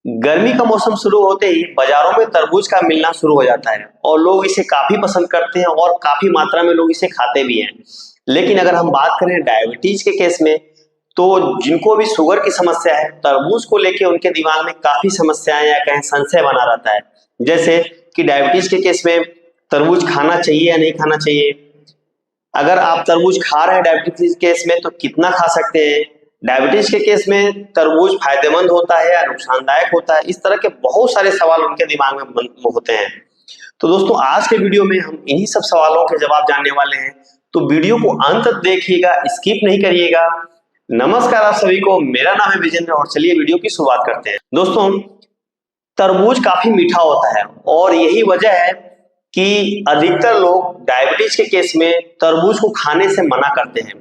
गर्मी का मौसम शुरू होते ही बाजारों में तरबूज का मिलना शुरू हो जाता है और लोग इसे काफी पसंद करते हैं और काफी मात्रा में लोग इसे खाते भी हैं। लेकिन अगर हम बात करें डायबिटीज के केस में, तो जिनको भी शुगर की समस्या है, तरबूज को लेके उनके दिमाग में काफी समस्याएं या कहें संशय बना रहता है। जैसे कि डायबिटीज के केस में तरबूज खाना चाहिए या नहीं खाना चाहिए, अगर आप तरबूज खा रहे हैं डायबिटीज के केस में तो कितना खा सकते हैं, डायबिटीज के केस में तरबूज फायदेमंद होता है या नुकसानदायक होता है। इस तरह के बहुत सारे सवाल उनके दिमाग में होते हैं। तो दोस्तों, आज के वीडियो में हम इन्हीं सब सवालों के जवाब जानने वाले हैं, तो वीडियो को अंत तक देखिएगा, स्किप नहीं करिएगा। नमस्कार आप सभी को, मेरा नाम है विजेंद्र और चलिए वीडियो की शुरुआत करते हैं। दोस्तों, तरबूज काफी मीठा होता है और यही वजह है कि अधिकतर लोग डायबिटीज के केस में तरबूज को खाने से मना करते हैं।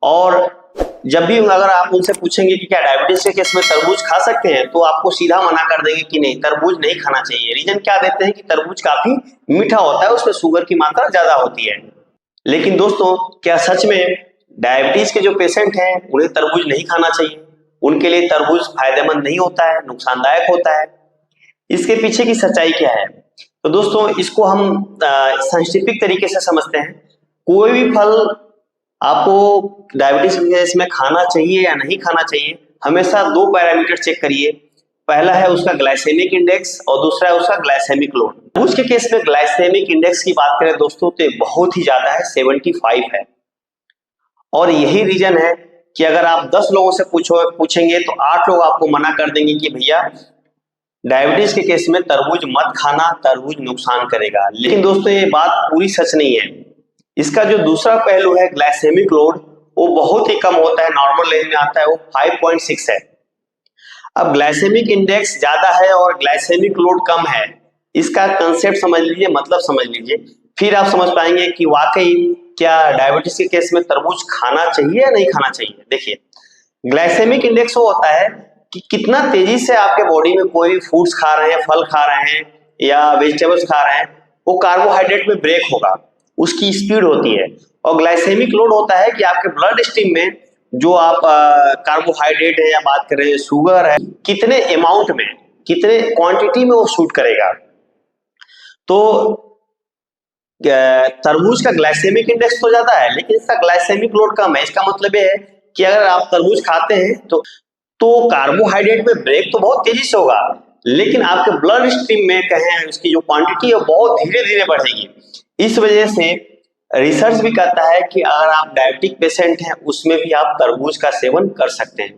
और जब भी अगर आप उनसे पूछेंगे कि क्या डायबिटीज के केस में तरबूज खा सकते हैं, तो आपको सीधा मना कर देंगे कि नहीं, तरबूज नहीं खाना चाहिए। रीजन क्या देते हैं कि तरबूज काफी मीठा होता है, उसमें शुगर की मात्रा ज्यादा होती है। लेकिन दोस्तों, क्या सच में डायबिटीज के जो पेशेंट हैं उन्हें तरबूज नहीं खाना चाहिए? उनके लिए तरबूज फायदेमंद नहीं होता है, नुकसानदायक होता है? इसके पीछे की सच्चाई क्या है? तो दोस्तों, इसको हम साइंटिफिक तरीके से समझते हैं। कोई भी फल आपको डायबिटीज के केस में खाना चाहिए या नहीं खाना चाहिए, हमेशा दो पैरामीटर चेक करिए। पहला है उसका ग्लाइसेमिक इंडेक्स और दूसरा है उसका ग्लाइसेमिक लोड। तरबूज के केस में ग्लाइसेमिक इंडेक्स की बात करें दोस्तों, तो बहुत ही ज्यादा है, 75 है। और यही रीजन है कि अगर आप 10 लोगों से पूछेंगे तो 8 लोग आपको मना कर देंगे कि भैया डायबिटीज के केस में तरबूज मत खाना, तरबूज नुकसान करेगा। लेकिन दोस्तों, ये बात पूरी सच नहीं है। इसका जो दूसरा पहलू है ग्लाइसेमिक लोड, वो बहुत ही कम होता है, नॉर्मल रेंज में आता है, वो 5.6 है। अब ग्लाइसेमिक इंडेक्स ज्यादा है और ग्लाइसेमिक लोड कम है, इसका कंसेप्ट समझ लीजिए, मतलब समझ लीजिए, फिर आप समझ पाएंगे कि वाकई क्या डायबिटीज के केस में तरबूज खाना चाहिए या नहीं खाना चाहिए। देखिए, ग्लाइसेमिक इंडेक्स वो होता है कि कितना तेजी से आपके बॉडी में कोई भी फूड्स खा रहे हैं, फल खा रहे हैं या वेजिटेबल्स खा रहे हैं, वो कार्बोहाइड्रेट में ब्रेक होगा, उसकी स्पीड होती है। और ग्लाइसेमिक लोड होता है कि आपके ब्लड स्ट्रीम में जो आप कार्बोहाइड्रेट है या बात करें शुगर है, कितने अमाउंट में, कितने क्वांटिटी में वो शूट करेगा। तो तरबूज का ग्लाइसेमिक इंडेक्स तो ज्यादा है, लेकिन इसका ग्लाइसेमिक लोड कम है। इसका मतलब ये है कि अगर आप तरबूज खाते हैं तो कार्बोहाइड्रेट में ब्रेक तो बहुत तेजी से होगा, लेकिन आपके ब्लड स्ट्रीम में कहें उसकी जो क्वांटिटी है बहुत धीरे धीरे बढ़ेगी। इस वजह से रिसर्च भी कहता है कि अगर आप डायबिटिक पेशेंट हैं उसमें भी आप तरबूज का सेवन कर सकते हैं।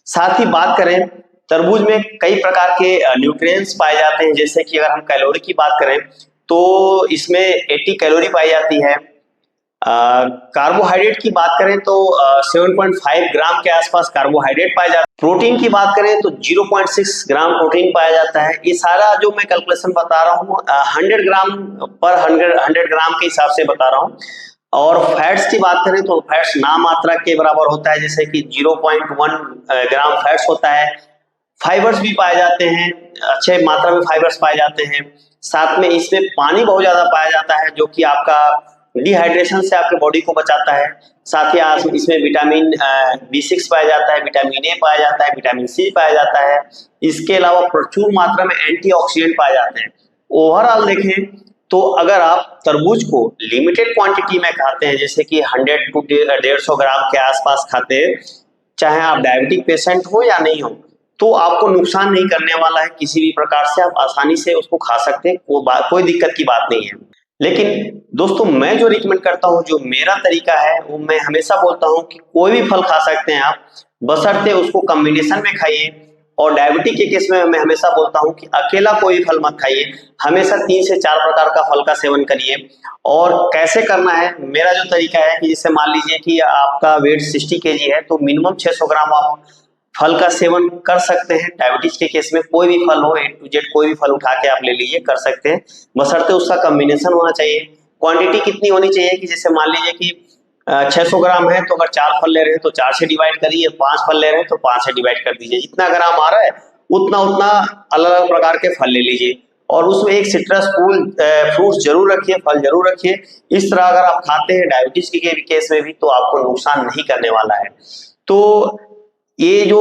साथ ही बात करें, तरबूज में कई प्रकार के न्यूट्रिएंट्स पाए जाते हैं। जैसे कि अगर हम कैलोरी की बात करें तो इसमें 80 कैलोरी पाई जाती है। कार्बोहाइड्रेट की बात करें तो 7.5 ग्राम के आसपास कार्बोहाइड्रेट पाया जाता है। प्रोटीन की बात करें तो 0.6 ग्राम प्रोटीन पाया जाता है। ये सारा जो मैं कैलकुलेशन बता रहा हूँ 100 ग्राम पर 100 ग्राम के हिसाब से बता रहा हूँ। और फैट्स की बात करें तो फैट्स नाम मात्रा के बराबर होता है, जैसे कि 0.1 ग्राम फैट्स होता है। फाइबर्स भी पाए जाते हैं, अच्छे मात्रा में फाइबर्स पाए जाते हैं। साथ में इसमें पानी बहुत ज्यादा पाया जाता है, जो कि आपका डिहाइड्रेशन से आपके बॉडी को बचाता है। साथ ही इसमें विटामिन B6 पाया जाता है, विटामिन ए पाया जाता है, विटामिन सी पाया जाता है। इसके अलावा प्रचुर मात्रा में एंटीऑक्सीडेंट पाए जाते हैं। ओवरऑल देखें तो अगर आप तरबूज को लिमिटेड क्वांटिटी में खाते हैं, जैसे कि 100 to 150 ग्राम के आसपास खाते हैं, चाहे आप डायबिटिक पेशेंट हो या नहीं हो, तो आपको नुकसान नहीं करने वाला है किसी भी प्रकार से। आप आसानी से उसको खा सकते हैं, कोई दिक्कत की बात नहीं है। लेकिन दोस्तों, मैं जो रिकमेंड करता हूँ, जो मेरा तरीका है, वो मैं हमेशा बोलता हूँ कि कोई भी फल खा सकते हैं आप, बशर्ते उसको कॉम्बिनेशन में खाइए। और डायबिटिक के केस में मैं हमेशा बोलता हूँ कि अकेला कोई फल मत खाइए, हमेशा 3 से 4 प्रकार का फल का सेवन करिए। और कैसे करना है, मेरा जो तरीका है कि जैसे मान लीजिए कि आपका वेट 60 kg है, तो मिनिमम 600 ग्राम आप फल का सेवन कर सकते हैं। डायबिटीज के केस में कोई भी फल हो, A to Z कोई भी फल उठा के आप ले लीजिए, कर सकते हैं, बशर्ते उसका कॉम्बिनेशन होना चाहिए। क्वांटिटी कितनी होनी चाहिए कि जैसे मान लीजिए कि 600 ग्राम है, तो अगर 4 फल ले रहे हैं तो 4 से डिवाइड करिए, 5 फल ले रहे हैं तो 5 से डिवाइड कर दीजिए। जितना ग्राम आ रहा है उतना उतना अलग अलग प्रकार के फल ले लीजिए, और उसमें एक सिट्रस फ्रूट्स जरूर रखिए, फल जरूर रखिए। इस तरह अगर आप खाते हैं डायबिटीज के केस में भी, तो आपको नुकसान नहीं करने वाला है। तो ये जो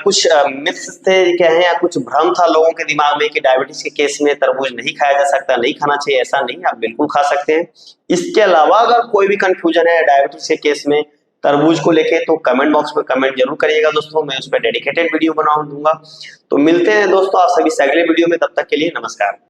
कुछ मिथ्स थे क्या है, या कुछ भ्रम था लोगों के दिमाग में कि डायबिटीज के केस में तरबूज नहीं खाया जा सकता, नहीं खाना चाहिए, ऐसा नहीं, आप बिल्कुल खा सकते हैं। इसके अलावा अगर कोई भी कंफ्यूजन है डायबिटीज के केस में तरबूज को लेके, तो कमेंट बॉक्स में कमेंट जरूर करिएगा दोस्तों, मैं उस पर डेडिकेटेड वीडियो बना दूंगा। तो मिलते हैं दोस्तों आप सभी से अगले वीडियो में, तब तक के लिए नमस्कार।